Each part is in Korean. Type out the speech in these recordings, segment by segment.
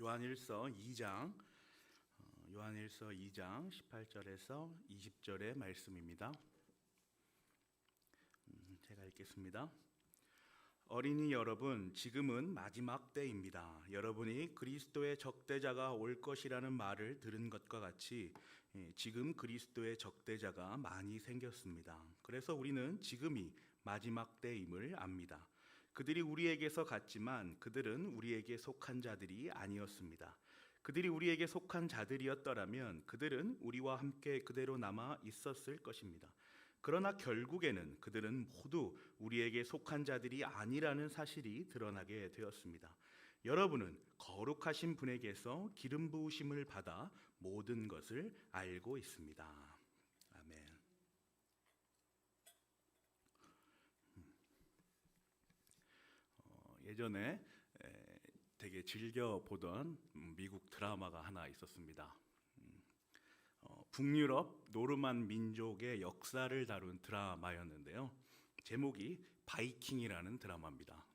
요한일서 2장 18절에서 20절의 말씀입니다. 제가 읽겠습니다. 어린이 여러분, 지금은 마지막 때입니다. 여러분이 그리스도의 적대자가 올 것이라는 말을 들은 것과 같이 지금 그리스도의 적대자가 많이 생겼습니다. 그래서 우리는 지금이 마지막 때임을 압니다. 그들이 우리에게서 갔지만 그들은 우리에게 속한 자들이 아니었습니다. 그들이 우리에게 속한 자들이었더라면 그들은 우리와 함께 그대로 남아 있었을 것입니다. 그러나 결국에는 그들은 모두 우리에게 속한 자들이 아니라는 사실이 드러나게 되었습니다. 여러분은 거룩하신 분에게서 기름 부으심을 받아 모든 것을 알고 있습니다. 아멘. 예전에 되게 즐겨 보던 미국 드라마가 하나 있었습니다. 북유럽 노르만 민족의 역사를 다룬 드라마였는데요. 제목이 바이킹이라는 드라마입니다.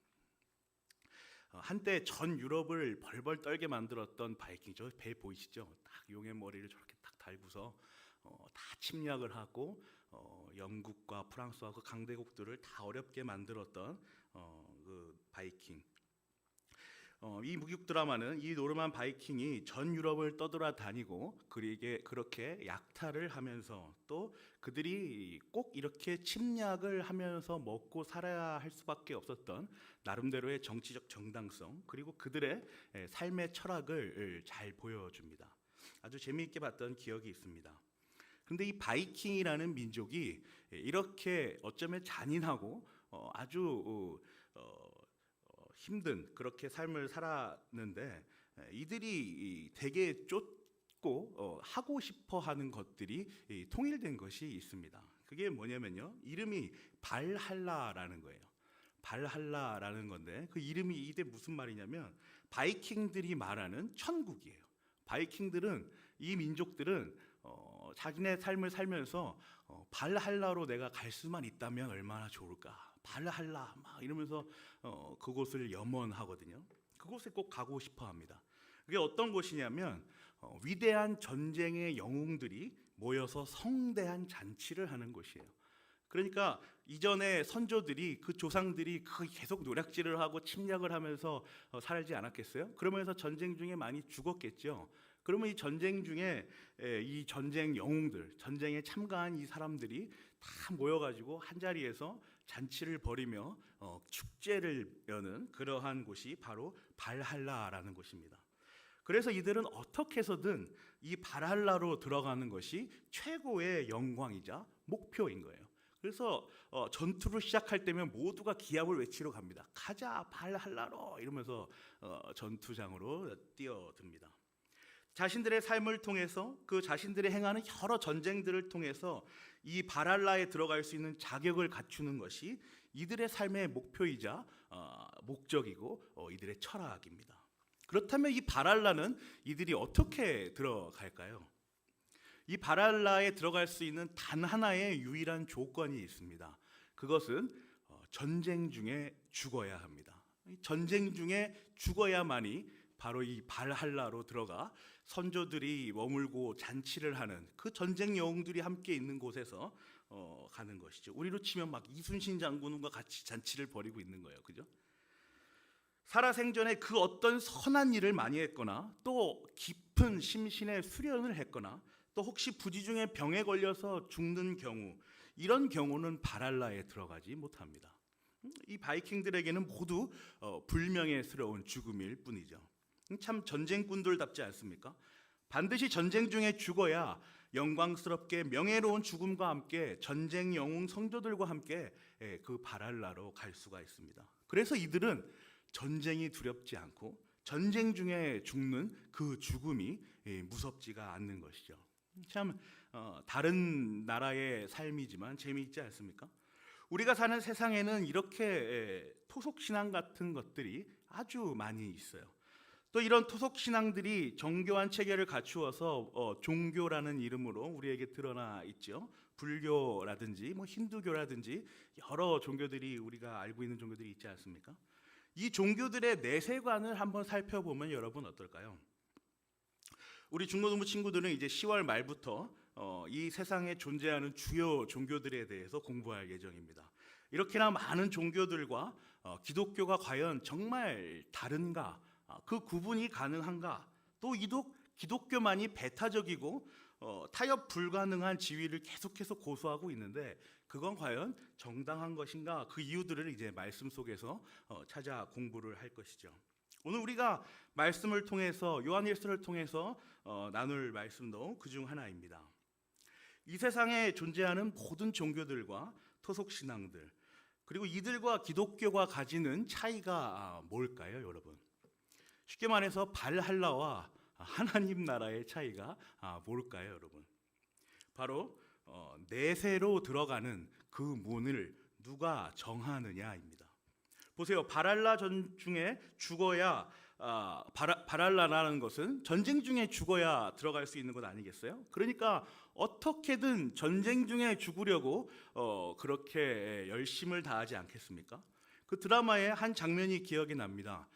한때 전 유럽을 벌벌 떨게 만들었던 바이킹, 저 배 보이시죠? 딱 용의 머리를 저렇게 딱 달고서 다 침략을 하고 영국과 프랑스와 그 강대국들을 다 어렵게 만들었던 그 바이킹. 이 무국 드라마는 이 노르만 바이킹이 전 유럽을 떠돌아다니고 그렇게 약탈을 하면서 또 그들이 꼭 이렇게 침략을 하면서 먹고 살아야 할 수밖에 없었던 나름대로의 정치적 정당성, 그리고 그들의 삶의 철학을 잘 보여줍니다. 아주 재미있게 봤던 기억이 있습니다. 그런데 이 바이킹이라는 민족이 이렇게 어쩌면 잔인하고 아주 힘든 그렇게 삶을 살았는데, 이들이 되게 쫓고 하고 싶어 하는 것들이 통일된 것이 있습니다. 그게 뭐냐면요, 이름이 발할라라는 거예요. 발할라라는 건데, 그 이름이 이게 무슨 말이냐면 바이킹들이 말하는 천국이에요. 바이킹들은, 이 민족들은 자기네 삶을 살면서 발할라로 내가 갈 수만 있다면 얼마나 좋을까, 발할라 막 이러면서 그곳을 염원하거든요. 그곳에 꼭 가고 싶어 합니다. 그게 어떤 곳이냐면 위대한 전쟁의 영웅들이 모여서 성대한 잔치를 하는 곳이에요. 그러니까 이전에 선조들이, 그 조상들이 계속 노략질을 하고 침략을 하면서 살지 않았겠어요? 그러면서 전쟁 중에 많이 죽었겠죠. 그러면 이 전쟁 중에 이 전쟁 영웅들, 전쟁에 참가한 이 사람들이 다 모여가지고 한 자리에서 잔치를 벌이며 축제를 여는 그러한 곳이 바로 발할라라는 곳입니다. 그래서 이들은 어떻게 해서든 이 발할라로 들어가는 것이 최고의 영광이자 목표인 거예요. 그래서 전투를 시작할 때면 모두가 기합을 외치러 갑니다. 가자 발할라로, 이러면서 전투장으로 뛰어듭니다. 자신들의 삶을 통해서, 그 자신들이 행하는 여러 전쟁들을 통해서 이 발할라에 들어갈 수 있는 자격을 갖추는 것이 이들의 삶의 목표이자 목적이고 이들의 철학입니다. 그렇다면 이 발할라는 이들이 어떻게 들어갈까요? 이 발할라에 들어갈 수 있는 단 하나의 유일한 조건이 있습니다. 그것은 전쟁 중에 죽어야 합니다. 전쟁 중에 죽어야만이 바로 이 발할라로 들어가 선조들이 머물고 잔치를 하는 그 전쟁 영웅들이 함께 있는 곳에서 가는 것이죠. 우리로 치면 막 이순신 장군과 같이 잔치를 벌이고 있는 거예요. 그죠? 살아생전에 그 어떤 선한 일을 많이 했거나, 또 깊은 심신의 수련을 했거나, 또 혹시 부지중에 병에 걸려서 죽는 경우, 이런 경우는 발할라에 들어가지 못합니다. 이 바이킹들에게는 모두 불명예스러운 죽음일 뿐이죠. 참 전쟁꾼들답지 않습니까? 반드시 전쟁 중에 죽어야 영광스럽게 명예로운 죽음과 함께 전쟁 영웅 성도들과 함께 그 발할라로 갈 수가 있습니다. 그래서 이들은 전쟁이 두렵지 않고 전쟁 중에 죽는 그 죽음이 무섭지가 않는 것이죠. 참 다른 나라의 삶이지만 재미있지 않습니까? 우리가 사는 세상에는 이렇게 토속신앙 같은 것들이 아주 많이 있어요. 또 이런 토속신앙들이 정교한 체계를 갖추어서 종교라는 이름으로 우리에게 드러나 있죠. 불교라든지 힌두교라든지 여러 종교들이, 우리가 알고 있는 종교들이 있지 않습니까? 이 종교들의 내세관을 한번 살펴보면 여러분 어떨까요? 우리 중고등부 친구들은 이제 10월 말부터 이 세상에 존재하는 주요 종교들에 대해서 공부할 예정입니다. 이렇게나 많은 종교들과 기독교가 과연 정말 다른가? 그 구분이 가능한가? 또 이독 기독교만이 배타적이고 타협 불가능한 지위를 계속해서 고수하고 있는데 그건 과연 정당한 것인가? 그 이유들을 이제 말씀 속에서 찾아 공부를 할 것이죠. 오늘 우리가 말씀을 통해서 요한일서를 통해서 나눌 말씀도 그중 하나입니다. 이 세상에 존재하는 모든 종교들과 토속 신앙들 그리고 이들과 기독교가 가지는 차이가 뭘까요, 여러분? 쉽게 말해서 발할라와 하나님 나라의 차이가 뭘까요, 여러분? 바로 내세로 들어가는 그 문을 누가 정하느냐입니다. 보세요. 발할라 전중에 죽어야 발할라라는 것은 전쟁 중에 죽어야 들어갈 수 있는 것 아니겠어요? 그러니까 어떻게든 전쟁 중에 죽으려고 그렇게 열심을 다하지 않겠습니까? 그 드라마의 한 장면이 기억이 납니다.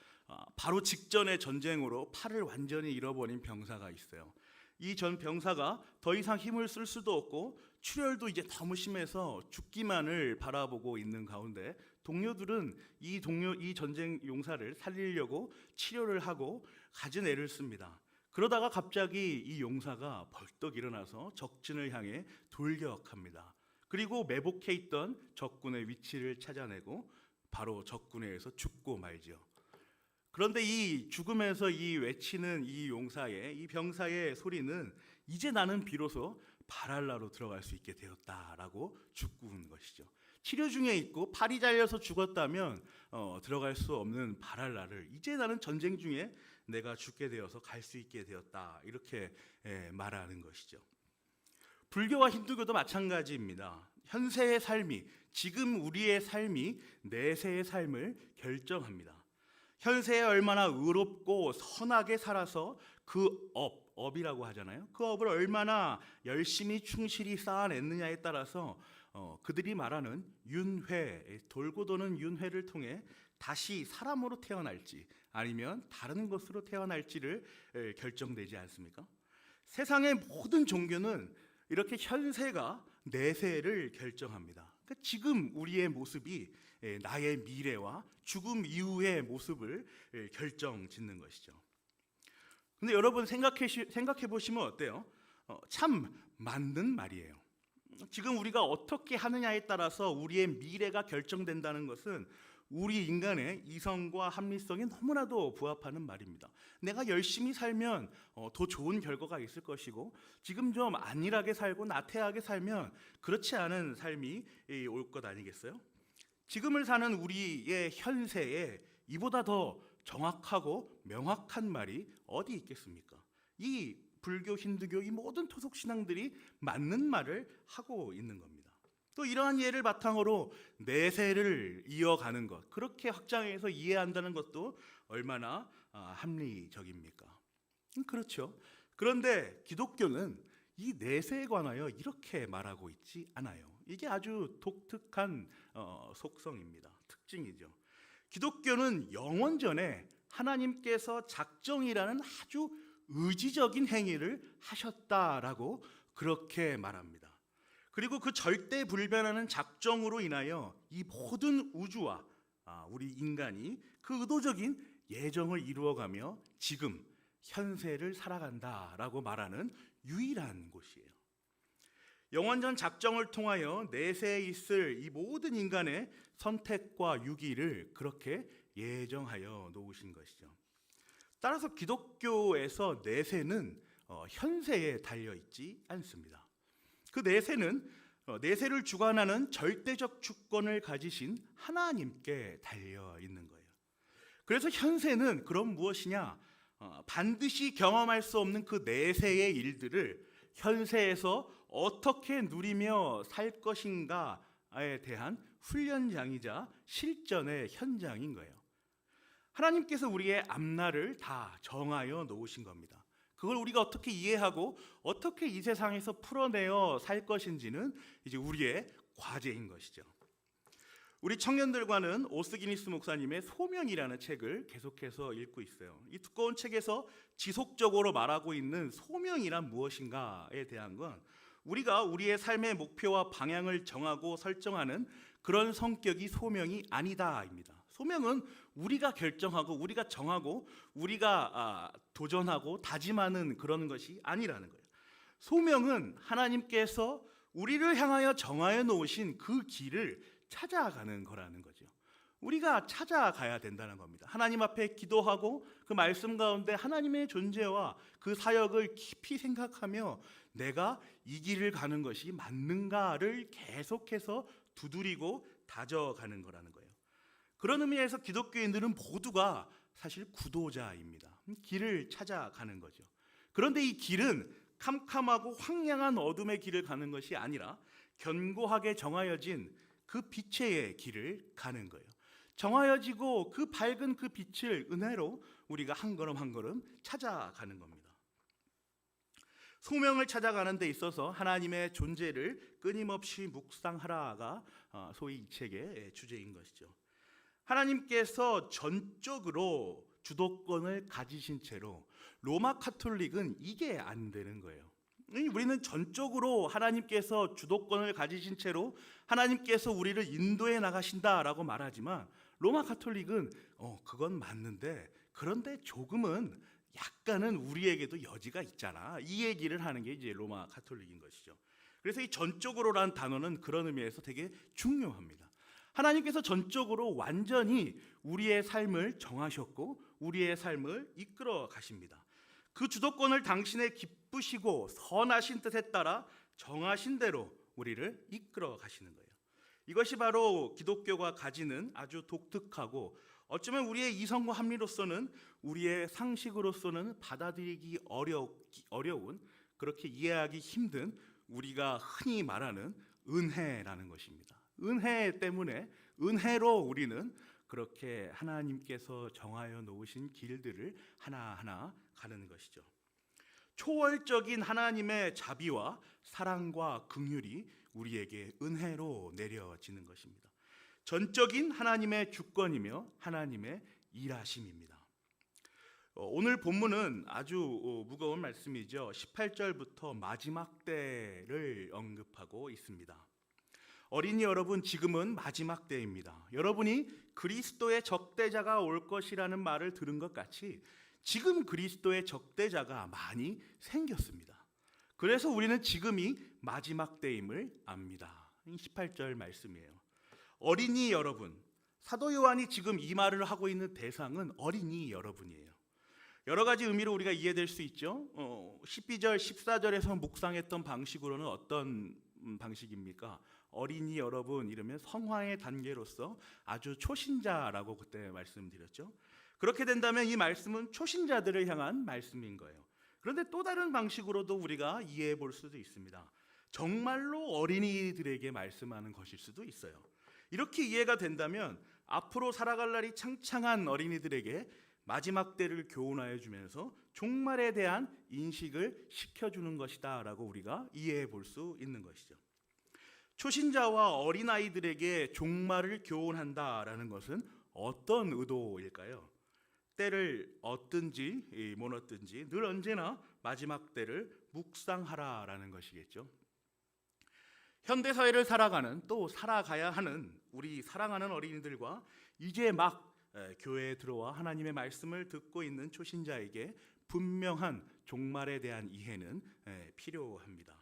바로 직전의 전쟁으로 팔을 완전히 잃어버린 병사가 있어요. 이 전 병사가 더 이상 힘을 쓸 수도 없고 출혈도 이제 너무 심해서 죽기만을 바라보고 있는 가운데 동료들은 이 전쟁 용사를 살리려고 치료를 하고 갖은 애를 씁니다. 그러다가 갑자기 이 용사가 벌떡 일어나서 적진을 향해 돌격합니다. 그리고 매복해 있던 적군의 위치를 찾아내고 바로 적군에 의해서 죽고 말죠. 그런데 이 죽으면서 이 외치는 이 용사의 이 병사의 소리는 이제 나는 비로소 발할라로 들어갈 수 있게 되었다라고 죽은 것이죠. 치료 중에 있고 팔이 잘려서 죽었다면 들어갈 수 없는 발할라를 이제 나는 전쟁 중에 내가 죽게 되어서 갈 수 있게 되었다 이렇게 말하는 것이죠. 불교와 힌두교도 마찬가지입니다. 현세의 삶이 지금 우리의 삶이 내세의 삶을 결정합니다. 현세에 얼마나 의롭고 선하게 살아서 그 업이라고 하잖아요. 그 업을 얼마나 열심히 충실히 쌓아냈느냐에 따라서 그들이 말하는 윤회, 돌고 도는 윤회를 통해 다시 사람으로 태어날지 아니면 다른 것으로 태어날지를 결정되지 않습니까? 세상의 모든 종교는 이렇게 현세가 내세를 결정합니다. 그러니까 지금 우리의 모습이 나의 미래와 죽음 이후의 모습을 결정짓는 것이죠. 근데 여러분 생각해 보시면 어때요? 참 맞는 말이에요. 지금 우리가 어떻게 하느냐에 따라서 우리의 미래가 결정된다는 것은 우리 인간의 이성과 합리성에 너무나도 부합하는 말입니다. 내가 열심히 살면 더 좋은 결과가 있을 것이고 지금 좀 안일하게 살고 나태하게 살면 그렇지 않은 삶이 올 것 아니겠어요? 지금을 사는 우리의 현세에 이보다 더 정확하고 명확한 말이 어디 있겠습니까? 이 불교, 힌두교 이 모든 토속 신앙들이 맞는 말을 하고 있는 겁니다. 또 이러한 예를 바탕으로 내세를 이어가는 것, 그렇게 확장해서 이해한다는 것도 얼마나 합리적입니까? 그렇죠. 그런데 기독교는 이 내세에 관하여 이렇게 말하고 있지 않아요. 이게 아주 독특한 속성입니다. 특징이죠. 기독교는 영원 전에 하나님께서 작정이라는 아주 의지적인 행위를 하셨다라고 그렇게 말합니다. 그리고 그 절대 불변하는 작정으로 인하여 이 모든 우주와 우리 인간이 그 의도적인 예정을 이루어가며 지금 현세를 살아간다라고 말하는 유일한 곳이에요. 영원전 작정을 통하여 내세에 있을 이 모든 인간의 선택과 유기를 그렇게 예정하여 놓으신 것이죠. 따라서 기독교에서 내세는 현세에 달려 있지 않습니다. 그 내세는 내세를 주관하는 절대적 주권을 가지신 하나님께 달려 있는 거예요. 그래서 현세는 그럼 무엇이냐? 반드시 경험할 수 없는 그 내세의 일들을 현세에서 어떻게 누리며 살 것인가에 대한 훈련장이자 실전의 현장인 거예요. 하나님께서 우리의 앞날을 다 정하여 놓으신 겁니다. 그걸 우리가 어떻게 이해하고 어떻게 이 세상에서 풀어내어 살 것인지는 이제 우리의 과제인 것이죠. 우리 청년들과는 오스기니스 목사님의 소명이라는 책을 계속해서 읽고 있어요. 이 두꺼운 책에서 지속적으로 말하고 있는 소명이란 무엇인가에 대한 건 우리가 우리의 삶의 목표와 방향을 정하고 설정하는 그런 성격이 소명이 아니다입니다. 소명은 우리가 결정하고 우리가 정하고 우리가 도전하고 다짐하는 그런 것이 아니라는 거예요. 소명은 하나님께서 우리를 향하여 정하여 놓으신 그 길을 찾아가는 거라는 거죠. 우리가 찾아가야 된다는 겁니다. 하나님 앞에 기도하고 그 말씀 가운데 하나님의 존재와 그 사역을 깊이 생각하며 내가 이 길을 가는 것이 맞는가를 계속해서 두드리고 다져가는 거라는 거예요. 그런 의미에서 기독교인들은 모두가 사실 구도자입니다. 길을 찾아가는 거죠. 그런데 이 길은 캄캄하고 황량한 어둠의 길을 가는 것이 아니라 견고하게 정하여진 그 빛의 길을 가는 거예요. 정하여지고 그 밝은 그 빛을 은혜로 우리가 한 걸음 한 걸음 찾아가는 겁니다. 소명을 찾아가는 데 있어서 하나님의 존재를 끊임없이 묵상하라가 소위 이 책의 주제인 것이죠. 하나님께서 전적으로 주도권을 가지신 채로 로마 카톨릭은 이게 안 되는 거예요. 우리는 전적으로 하나님께서 주도권을 가지신 채로 하나님께서 우리를 인도해 나가신다라고 말하지만 로마 카톨릭은 그건 맞는데 그런데 조금은 약간은 우리에게도 여지가 있잖아. 이 얘기를 하는 게 이제 로마 카톨릭인 것이죠. 그래서 이 전적으로라는 단어는 그런 의미에서 되게 중요합니다. 하나님께서 전적으로 완전히 우리의 삶을 정하셨고 우리의 삶을 이끌어 가십니다. 그 주도권을 당신의 기쁘시고 선하신 뜻에 따라 정하신 대로 우리를 이끌어 가시는 거예요. 이것이 바로 기독교가 가지는 아주 독특하고 어쩌면 우리의 이성과 합리로서는 우리의 상식으로서는 받아들이기 어려운 그렇게 이해하기 힘든 우리가 흔히 말하는 은혜라는 것입니다. 은혜 때문에 은혜로 우리는 그렇게 하나님께서 정하여 놓으신 길들을 하나하나 가는 것이죠. 초월적인 하나님의 자비와 사랑과 긍휼이 우리에게 은혜로 내려지는 것입니다. 전적인 하나님의 주권이며 하나님의 일하심입니다. 오늘 본문은 아주 무거운 말씀이죠. 18절부터 마지막 때를 언급하고 있습니다. 어린이 여러분, 지금은 마지막 때입니다. 여러분이 그리스도의 적대자가 올 것이라는 말을 들은 것 같이 지금 그리스도의 적대자가 많이 생겼습니다. 그래서 우리는 지금이 마지막 때임을 압니다. 18절 말씀이에요. 어린이 여러분, 사도 요한이 지금 이 말을 하고 있는 대상은 어린이 여러분이에요. 여러 가지 의미로 우리가 이해될 수 있죠. 12절, 14절에서 묵상했던 방식으로는 어떤 방식입니까? 어린이 여러분 이러면 성화의 단계로서 아주 초신자라고 그때 말씀드렸죠. 그렇게 된다면 이 말씀은 초신자들을 향한 말씀인 거예요. 그런데 또 다른 방식으로도 우리가 이해해 볼 수도 있습니다. 정말로 어린이들에게 말씀하는 것일 수도 있어요. 이렇게 이해가 된다면 앞으로 살아갈 날이 창창한 어린이들에게 마지막 때를 교훈하여 주면서 종말에 대한 인식을 시켜주는 것이다 라고 우리가 이해해 볼 수 있는 것이죠. 초신자와 어린아이들에게 종말을 교훈한다라는 것은 어떤 의도일까요? 때를 얻든지 못 얻든지 늘 언제나 마지막 때를 묵상하라라는 것이겠죠. 현대사회를 살아가는 또 살아가야 하는 우리 사랑하는 어린이들과 이제 막 교회에 들어와 하나님의 말씀을 듣고 있는 초신자에게 분명한 종말에 대한 이해는 필요합니다.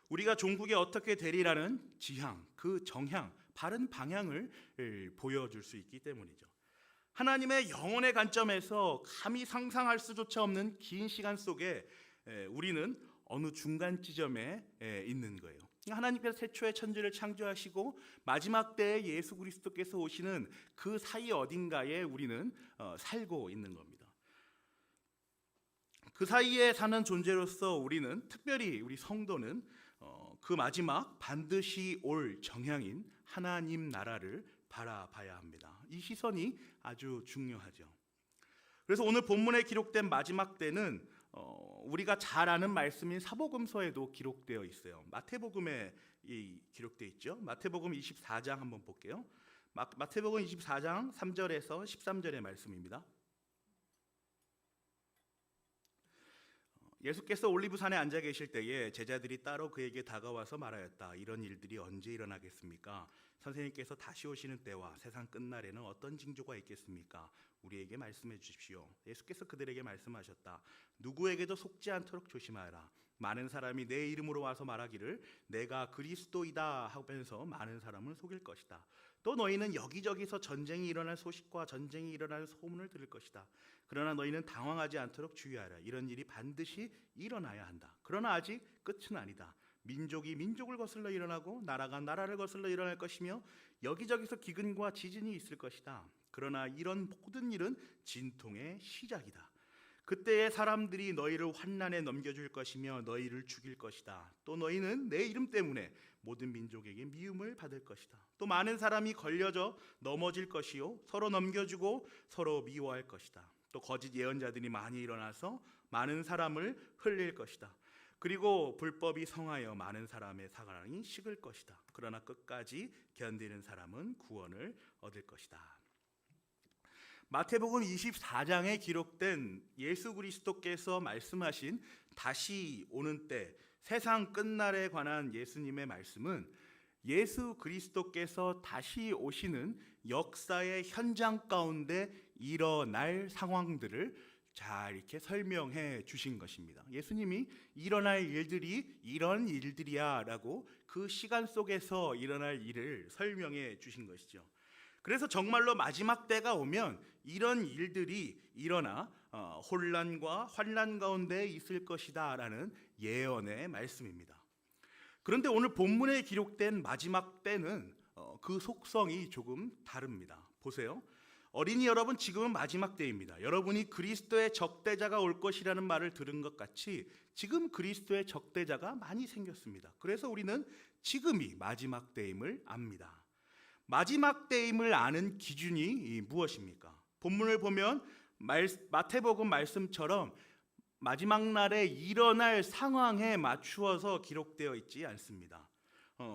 우리가 종국에 어떻게 되리라는 지향, 그 정향, 바른 방향을 보여줄 수 있기 때문이죠. 하나님의 영혼의 관점에서 감히 상상할 수조차 없는 긴 시간 속에 우리는 어느 중간 지점에 있는 거예요. 하나님께서 태초에 천지를 창조하시고 마지막 때에 예수 그리스도께서 오시는 그 사이 어딘가에 우리는 살고 있는 겁니다. 그 사이에 사는 존재로서 우리는 특별히 우리 성도는 그 마지막 반드시 올 정향인 하나님 나라를 바라봐야 합니다. 이 시선이 아주 중요하죠. 그래서 오늘 본문에 기록된 마지막 때는 우리가 잘 아는 말씀인 사복음서에도 기록되어 있어요. 마태복음에 기록되어 있죠. 마태복음 24장 한번 볼게요. 마태복음 24장 3절에서 13절의 말씀입니다. 예수께서 올리브산에 앉아 계실 때에 제자들이 따로 그에게 다가와서 말하였다. 이런 일들이 언제 일어나겠습니까? 선생님께서 다시 오시는 때와 세상 끝날에는 어떤 징조가 있겠습니까? 우리에게 말씀해 주십시오. 예수께서 그들에게 말씀하셨다. 누구에게도 속지 않도록 조심하라. 많은 사람이 내 이름으로 와서 말하기를 내가 그리스도이다 하면서 많은 사람을 속일 것이다. 또 너희는 여기저기서 전쟁이 일어날 소식과 전쟁이 일어날 소문을 들을 것이다. 그러나 너희는 당황하지 않도록 주의하라. 이런 일이 반드시 일어나야 한다. 그러나 아직 끝은 아니다. 민족이 민족을 거슬러 일어나고 나라가 나라를 거슬러 일어날 것이며 여기저기서 기근과 지진이 있을 것이다. 그러나 이런 모든 일은 진통의 시작이다. 그때에 사람들이 너희를 환난에 넘겨줄 것이며 너희를 죽일 것이다. 또 너희는 내 이름 때문에 모든 민족에게 미움을 받을 것이다. 또 많은 사람이 걸려져 넘어질 것이요 서로 넘겨주고 서로 미워할 것이다. 또 거짓 예언자들이 많이 일어나서 많은 사람을 흘릴 것이다. 그리고 불법이 성하여 많은 사람의 사랑이 식을 것이다. 그러나 끝까지 견디는 사람은 구원을 얻을 것이다. 마태복음 24장에 기록된 예수 그리스도께서 말씀하신 다시 오는 때 세상 끝날에 관한 예수님의 말씀은 예수 그리스도께서 다시 오시는 역사의 현장 가운데 일어날 상황들을 잘 이렇게 설명해 주신 것입니다. 예수님이 일어날 일들이 이런 일들이야 라고 그 시간 속에서 일어날 일을 설명해 주신 것이죠. 그래서 정말로 마지막 때가 오면 이런 일들이 일어나 혼란과 환난 가운데 있을 것이다 라는 예언의 말씀입니다. 그런데 오늘 본문에 기록된 마지막 때는 그 속성이 조금 다릅니다. 보세요. 어린이 여러분, 지금은 마지막 때입니다. 여러분이 그리스도의 적대자가 올 것이라는 말을 들은 것 같이 지금 그리스도의 적대자가 많이 생겼습니다. 그래서 우리는 지금이 마지막 때임을 압니다. 마지막 때임을 아는 기준이 무엇입니까? 본문을 보면 마태복음 말씀처럼 마지막 날에 일어날 상황에 맞추어서 기록되어 있지 않습니다.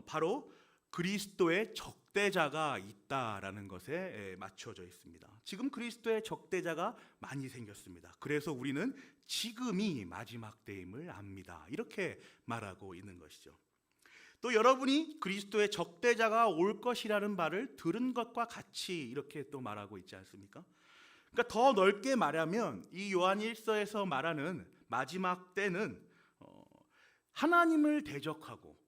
바로 그리스도의 적대자가 있다라는 것에 맞춰져 있습니다. 지금 그리스도의 적대자가 많이 생겼습니다. 그래서 우리는 지금이 마지막 때임을 압니다. 이렇게 말하고 있는 것이죠. 또 여러분이 그리스도의 적대자가 올 것이라는 말을 들은 것과 같이 이렇게 또 말하고 있지 않습니까? 그러니까 더 넓게 말하면 이 요한 1서에서 말하는 마지막 때는 하나님을 대적하고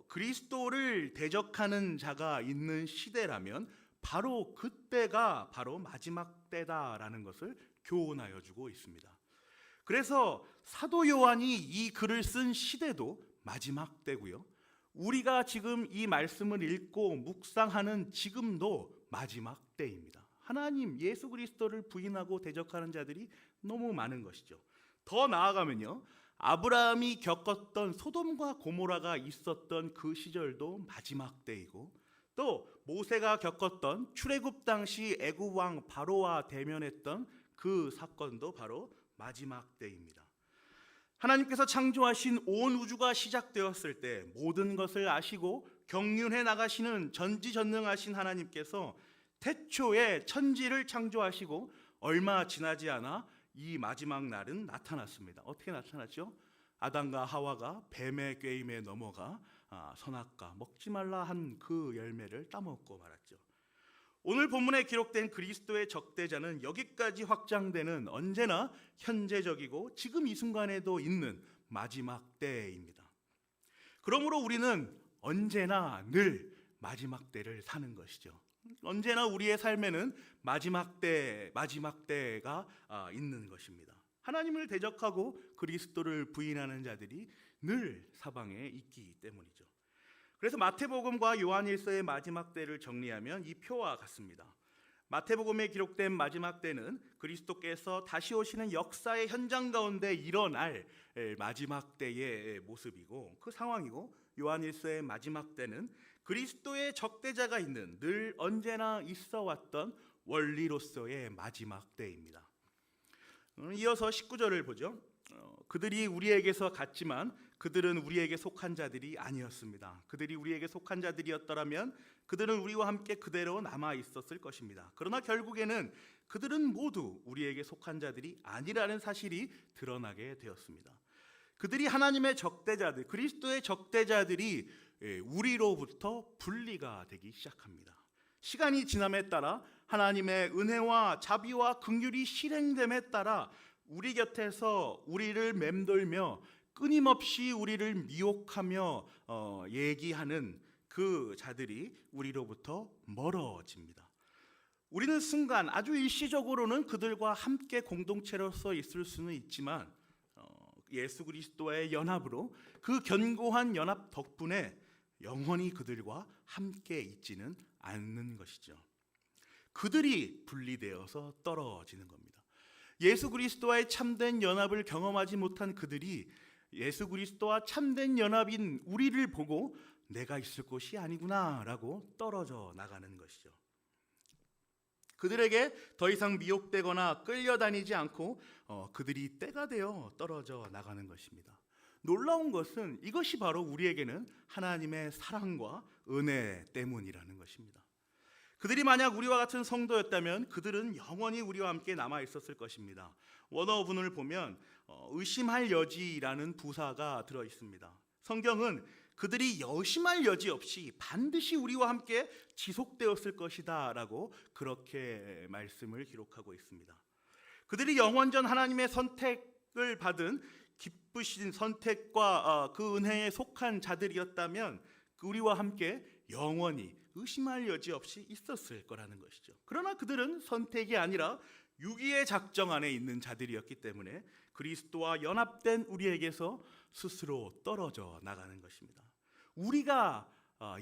그리스도를 대적하는 자가 있는 시대라면 바로 그때가 바로 마지막 때다라는 것을 교훈하여 주고 있습니다. 그래서 사도 요한이 이 글을 쓴 시대도 마지막 때고요. 우리가 지금 이 말씀을 읽고 묵상하는 지금도 마지막 때입니다. 하나님, 예수 그리스도를 부인하고 대적하는 자들이 너무 많은 것이죠. 더 나아가면요, 아브라함이 겪었던 소돔과 고모라가 있었던 그 시절도 마지막 때이고, 또 모세가 겪었던 출애굽 당시 애굽 왕 바로와 대면했던 그 사건도 바로 마지막 때입니다. 하나님께서 창조하신 온 우주가 시작되었을 때 모든 것을 아시고 경륜해 나가시는 전지전능하신 하나님께서 태초에 천지를 창조하시고 얼마 지나지 않아 이 마지막 날은 나타났습니다. 어떻게 나타났죠? 아담과 하와가 뱀의 꾀임에 넘어가 선악과 먹지 말라 한 그 열매를 따먹고 말았죠. 오늘 본문에 기록된 그리스도의 적대자는 여기까지 확장되는 언제나 현재적이고 지금 이 순간에도 있는 마지막 때입니다. 그러므로 우리는 언제나 늘 마지막 때를 사는 것이죠. 언제나 우리의 삶에는 마지막 때가 있는 것입니다. 하나님을 대적하고 그리스도를 부인하는 자들이 늘 사방에 있기 때문이죠. 그래서 마태복음과 요한일서의 마지막 때를 정리하면 이 표와 같습니다. 마태복음에 기록된 마지막 때는 그리스도께서 다시 오시는 역사의 현장 가운데 일어날 마지막 때의 모습이고 그 상황이고, 요한일서의 마지막 때는 그리스도의 적대자가 있는 늘 언제나 있어 왔던 원리로서의 마지막 때입니다. 이어서 19절을 보죠. 그들이 우리에게서 갔지만 그들은 우리에게 속한 자들이 아니었습니다. 그들이 우리에게 속한 자들이었더라면 그들은 우리와 함께 그대로 남아 있었을 것입니다. 그러나 결국에는 그들은 모두 우리에게 속한 자들이 아니라는 사실이 드러나게 되었습니다. 그들이 하나님의 적대자들, 그리스도의 적대자들이 우리로부터 분리가 되기 시작합니다. 시간이 지남에 따라 하나님의 은혜와 자비와 긍휼이 실행됨에 따라 우리 곁에서 우리를 맴돌며 끊임없이 우리를 미혹하며 얘기하는 그 자들이 우리로부터 멀어집니다. 우리는 순간 아주 일시적으로는 그들과 함께 공동체로서 있을 수는 있지만 예수 그리스도와의 연합으로 그 견고한 연합 덕분에 영원히 그들과 함께 있지는 않는 것이죠. 그들이 분리되어서 떨어지는 겁니다. 예수 그리스도와의 참된 연합을 경험하지 못한 그들이 예수 그리스도와 참된 연합인 우리를 보고 내가 있을 곳이 아니구나라고 떨어져 나가는 것이죠. 그들에게 더 이상 미혹되거나 끌려다니지 않고 그들이 때가 되어 떨어져 나가는 것입니다. 놀라운 것은 이것이 바로 우리에게는 하나님의 사랑과 은혜 때문이라는 것입니다. 그들이 만약 우리와 같은 성도였다면 그들은 영원히 우리와 함께 남아 있었을 것입니다. 원어분을 보면 의심할 여지라는 부사가 들어 있습니다. 성경은 그들이 여심할 여지 없이 반드시 우리와 함께 지속되었을 것이다 라고 그렇게 말씀을 기록하고 있습니다. 그들이 영원전 하나님의 선택을 받은 기쁘신 선택과 그 은혜에 속한 자들이었다면 우리와 함께 영원히 의심할 여지 없이 있었을 거라는 것이죠. 그러나 그들은 선택이 아니라 유기의 작정 안에 있는 자들이었기 때문에 그리스도와 연합된 우리에게서 스스로 떨어져 나가는 것입니다. 우리가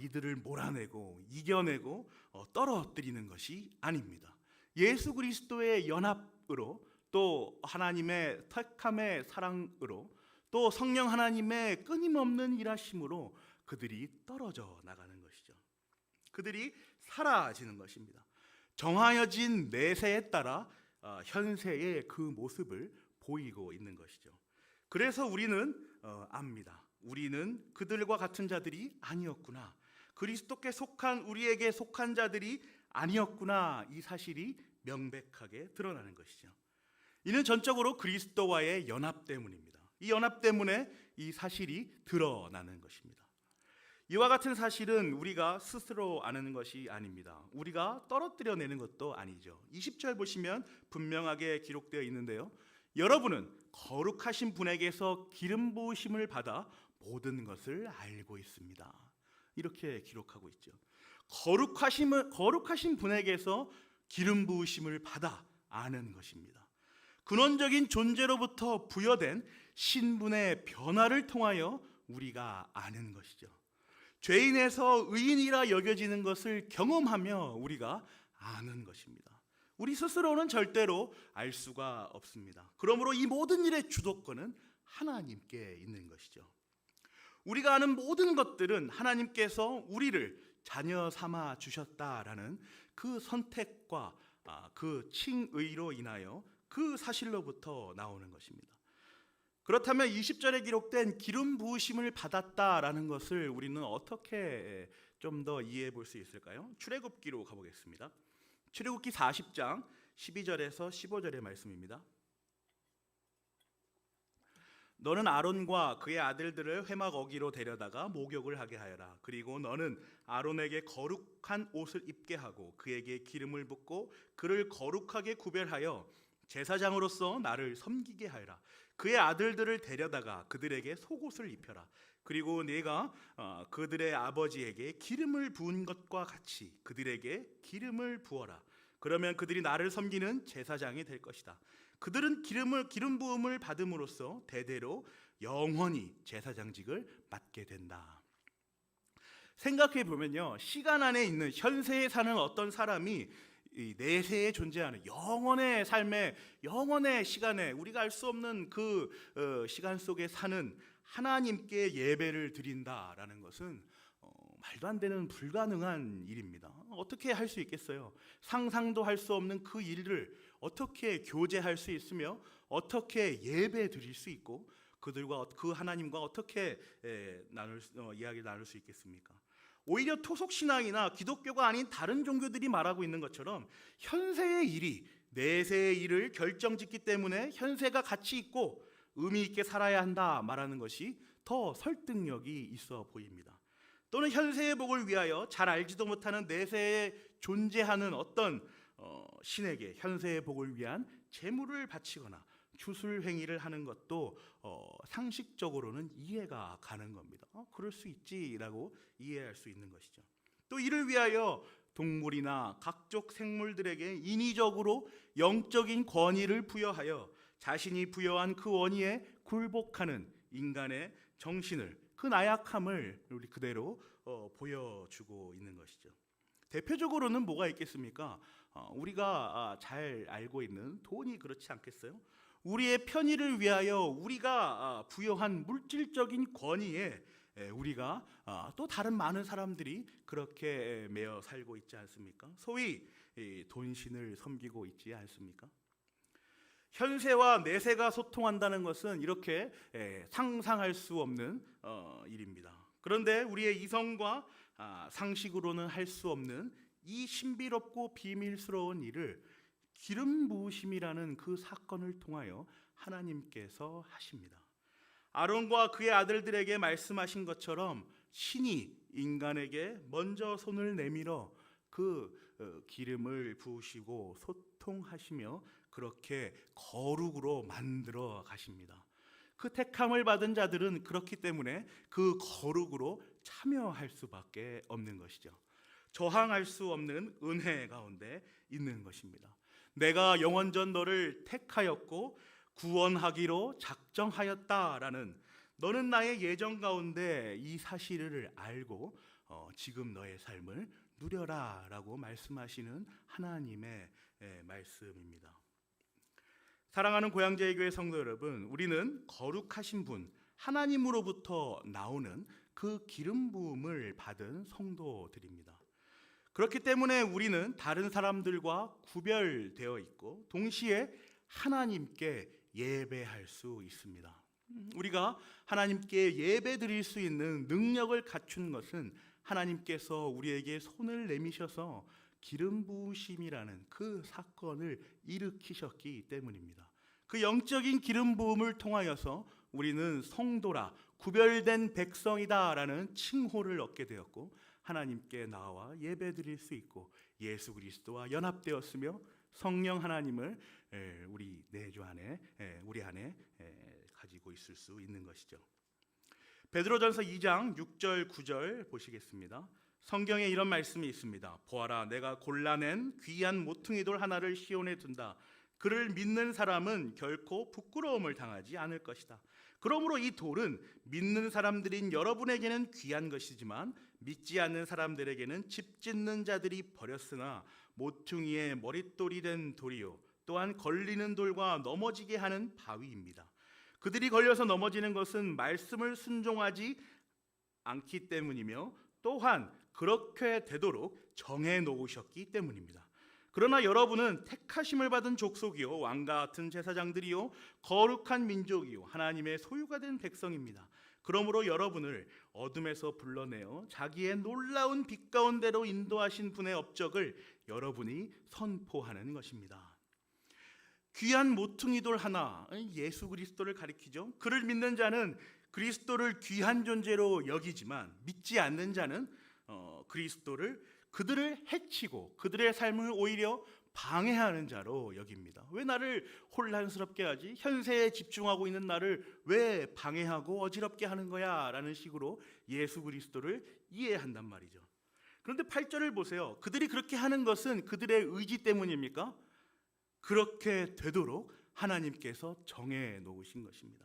이들을 몰아내고 이겨내고 떨어뜨리는 것이 아닙니다. 예수 그리스도의 연합으로 또 하나님의 택함의 사랑으로 또 성령 하나님의 끊임없는 일하심으로 그들이 떨어져 나가는 것이죠. 그들이 사라지는 것입니다. 정하여진 내세에 따라 현세의 그 모습을 보이고 있는 것이죠. 그래서 우리는 압니다. 우리는 그들과 같은 자들이 아니었구나. 그리스도께 속한 우리에게 속한 자들이 아니었구나. 이 사실이 명백하게 드러나는 것이죠. 이는 전적으로 그리스도와의 연합 때문입니다. 이 연합 때문에 이 사실이 드러나는 것입니다. 이와 같은 사실은 우리가 스스로 아는 것이 아닙니다. 우리가 떨어뜨려내는 것도 아니죠. 20절 보시면 분명하게 기록되어 있는데요. 여러분은 거룩하신 분에게서 기름 부으심을 받아 모든 것을 알고 있습니다. 이렇게 기록하고 있죠. 거룩하신 분에게서 기름 부으심을 받아 아는 것입니다. 근원적인 존재로부터 부여된 신분의 변화를 통하여 우리가 아는 것이죠. 죄인에서 의인이라 여겨지는 것을 경험하며 우리가 아는 것입니다. 우리 스스로는 절대로 알 수가 없습니다. 그러므로 이 모든 일의 주도권은 하나님께 있는 것이죠. 우리가 아는 모든 것들은 하나님께서 우리를 자녀 삼아 주셨다라는 그 선택과 그 칭의로 인하여 그 사실로부터 나오는 것입니다. 그렇다면 20절에 기록된 기름 부으심을 받았다라는 것을 우리는 어떻게 좀 더 이해해 볼 수 있을까요? 출애굽기로 가보겠습니다. 출애굽기 40장 12절에서 15절의 말씀입니다. 너는 아론과 그의 아들들을 회막 어기로 데려다가 목욕을 하게 하여라. 그리고 너는 아론에게 거룩한 옷을 입게 하고 그에게 기름을 붓고 그를 거룩하게 구별하여 제사장으로서 나를 섬기게 하여라. 그의 아들들을 데려다가 그들에게 속옷을 입혀라. 그리고 네가 그들의 아버지에게 기름을 부은 것과 같이 그들에게 기름을 부어라. 그러면 그들이 나를 섬기는 제사장이 될 것이다. 그들은 기름 부음을 받음으로써 대대로 영원히 제사장직을 맡게 된다. 생각해 보면요, 시간 안에 있는 현세에 사는 어떤 사람이 이 내세에 존재하는 영원의 삶의 영원의 시간에 우리가 알 수 없는 그 시간 속에 사는 하나님께 예배를 드린다라는 것은 말도 안 되는 불가능한 일입니다. 어떻게 할 수 있겠어요? 상상도 할 수 없는 그 일을 어떻게 교제할 수 있으며 어떻게 예배 드릴 수 있고 그들과 그 하나님과 어떻게 이야기 나눌 수 있겠습니까? 오히려 토속 신앙이나 기독교가 아닌 다른 종교들이 말하고 있는 것처럼 현세의 일이 내세의 일을 결정짓기 때문에 현세가 가치 있고 의미 있게 살아야 한다 말하는 것이 더 설득력이 있어 보입니다. 또는 현세의 복을 위하여 잘 알지도 못하는 내세에 존재하는 어떤 신에게 현세의 복을 위한 제물을 바치거나 주술 행위를 하는 것도 상식적으로는 이해가 가는 겁니다. 그럴 수 있지라고 이해할 수 있는 것이죠. 또 이를 위하여 동물이나 각종 생물들에게 인위적으로 영적인 권위를 부여하여 자신이 부여한 그 원의에 굴복하는 인간의 정신을, 그 나약함을 우리 그대로 보여주고 있는 것이죠. 대표적으로는 뭐가 있겠습니까? 우리가 잘 알고 있는 돈이 그렇지 않겠어요? 우리의 편의를 위하여 우리가 부여한 물질적인 권위에 우리가 또 다른 많은 사람들이 그렇게 매여 살고 있지 않습니까? 소위 돈신을 섬기고 있지 않습니까? 현세와 내세가 소통한다는 것은 이렇게 상상할 수 없는 일입니다. 그런데 우리의 이성과 상식으로는 할 수 없는 이 신비롭고 비밀스러운 일을 기름 부으심이라는 그 사건을 통하여 하나님께서 하십니다. 아론과 그의 아들들에게 말씀하신 것처럼 신이 인간에게 먼저 손을 내밀어 그 기름을 부으시고 소통하시며 그렇게 거룩으로 만들어 가십니다. 그 택함을 받은 자들은 그렇기 때문에 그 거룩으로 참여할 수밖에 없는 것이죠. 저항할 수 없는 은혜 가운데 있는 것입니다. 내가 영원전 너를 택하였고 구원하기로 작정하였다라는, 너는 나의 예정 가운데 이 사실을 알고 지금 너의 삶을 누려라라고 말씀하시는 하나님의 말씀입니다. 사랑하는 고양제일교회 성도 여러분, 우리는 거룩하신 분 하나님으로부터 나오는 그 기름 부음을 받은 성도들입니다. 그렇기 때문에 우리는 다른 사람들과 구별되어 있고 동시에 하나님께 예배할 수 있습니다. 우리가 하나님께 예배 드릴 수 있는 능력을 갖춘 것은 하나님께서 우리에게 손을 내미셔서 기름 부으심이라는 그 사건을 일으키셨기 때문입니다. 그 영적인 기름 부음을 통하여서 우리는 성도라, 구별된 백성이다라는 칭호를 얻게 되었고 하나님께 나와 예배드릴 수 있고 예수 그리스도와 연합되었으며 성령 하나님을 우리 내주 안에 우리 안에 가지고 있을 수 있는 것이죠. 베드로전서 2장 6절 9절 보시겠습니다. 성경에 이런 말씀이 있습니다. 보아라, 내가 골라낸 귀한 모퉁이돌 하나를 시온에 둔다. 그를 믿는 사람은 결코 부끄러움을 당하지 않을 것이다. 그러므로 이 돌은 믿는 사람들인 여러분에게는 귀한 것이지만 믿지 않는 사람들에게는 집 짓는 자들이 버렸으나 모퉁이의 머릿돌이 된 돌이요 또한 걸리는 돌과 넘어지게 하는 바위입니다. 그들이 걸려서 넘어지는 것은 말씀을 순종하지 않기 때문이며 또한 그렇게 되도록 정해 놓으셨기 때문입니다. 그러나 여러분은 택하심을 받은 족속이요 왕과 같은 제사장들이요 거룩한 민족이요 하나님의 소유가 된 백성입니다. 그러므로 여러분을 어둠에서 불러내어 자기의 놀라운 빛 가운데로 인도하신 분의 업적을 여러분이 선포하는 것입니다. 귀한 모퉁이돌 하나, 예수 그리스도를 가리키죠. 그를 믿는 자는 그리스도를 귀한 존재로 여기지만 믿지 않는 자는 그리스도를 그들을 해치고 그들의 삶을 오히려 방해하는 자로 여깁니다. 왜 나를 혼란스럽게 하지? 현세에 집중하고 있는 나를 왜 방해하고 어지럽게 하는 거야? 라는 식으로 예수 그리스도를 이해한단 말이죠. 그런데 8절을 보세요. 그들이 그렇게 하는 것은 그들의 의지 때문입니까? 그렇게 되도록 하나님께서 정해 놓으신 것입니다.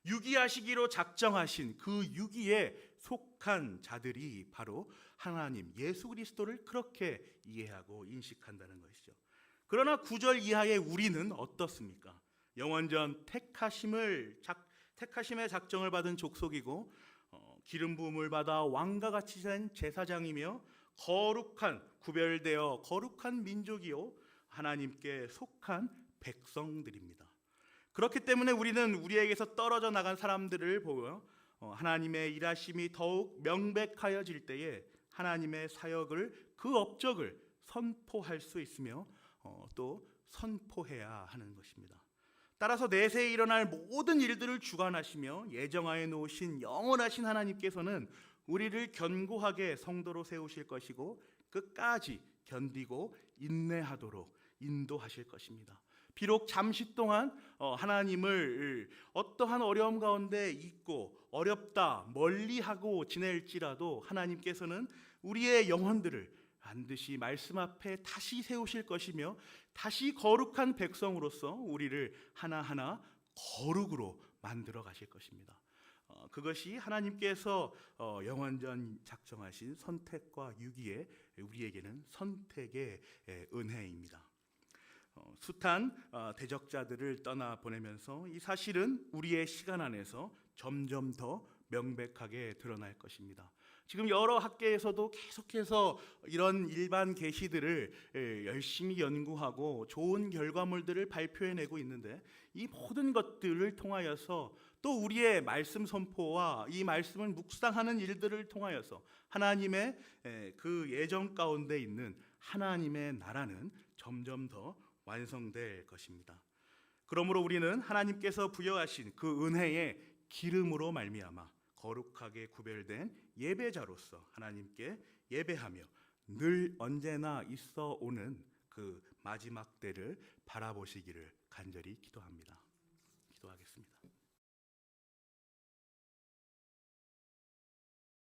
유기하시기로 작정하신 그 유기에 속한 자들이 바로 하나님 예수 그리스도를 그렇게 이해하고 인식한다는 것이죠. 그러나 9절 이하의 우리는 어떻습니까? 영원전 택하심의 작정을 받은 족속이고 기름 부음을 받아 왕과 같이 된 제사장이며 거룩한 구별되어 거룩한 민족이요 하나님께 속한 백성들입니다. 그렇기 때문에 우리는 우리에게서 떨어져 나간 사람들을 보고 하나님의 일하심이 더욱 명백하여질 때에 하나님의 사역을, 그 업적을 선포할 수 있으며 또 선포해야 하는 것입니다. 따라서 내세에 일어날 모든 일들을 주관하시며 예정하여 놓으신 영원하신 하나님께서는 우리를 견고하게 성도로 세우실 것이고 끝까지 견디고 인내하도록 인도하실 것입니다. 비록 잠시 동안 하나님을 어떠한 어려움 가운데 있고 어렵다 멀리하고 지낼지라도 하나님께서는 우리의 영혼들을 반드시 말씀 앞에 다시 세우실 것이며 다시 거룩한 백성으로서 우리를 하나하나 거룩으로 만들어 가실 것입니다. 그것이 하나님께서 영원전 작정하신 선택과 유기에 우리에게는 선택의 은혜입니다. 숱한 대적자들을 떠나보내면서 이 사실은 우리의 시간 안에서 점점 더 명백하게 드러날 것입니다. 지금 여러 학계에서도 계속해서 이런 일반 계시들을 열심히 연구하고 좋은 결과물들을 발표해내고 있는데 이 모든 것들을 통하여서 또 우리의 말씀 선포와 이 말씀을 묵상하는 일들을 통하여서 하나님의 그 예정 가운데 있는 하나님의 나라는 점점 더 완성될 것입니다. 그러므로 우리는 하나님께서 부여하신 그 은혜의 기름으로 말미암아 거룩하게 구별된 예배자로서 하나님께 예배하며 늘 언제나 있어 오는 그 마지막 때를 바라보시기를 간절히 기도합니다. 기도하겠습니다.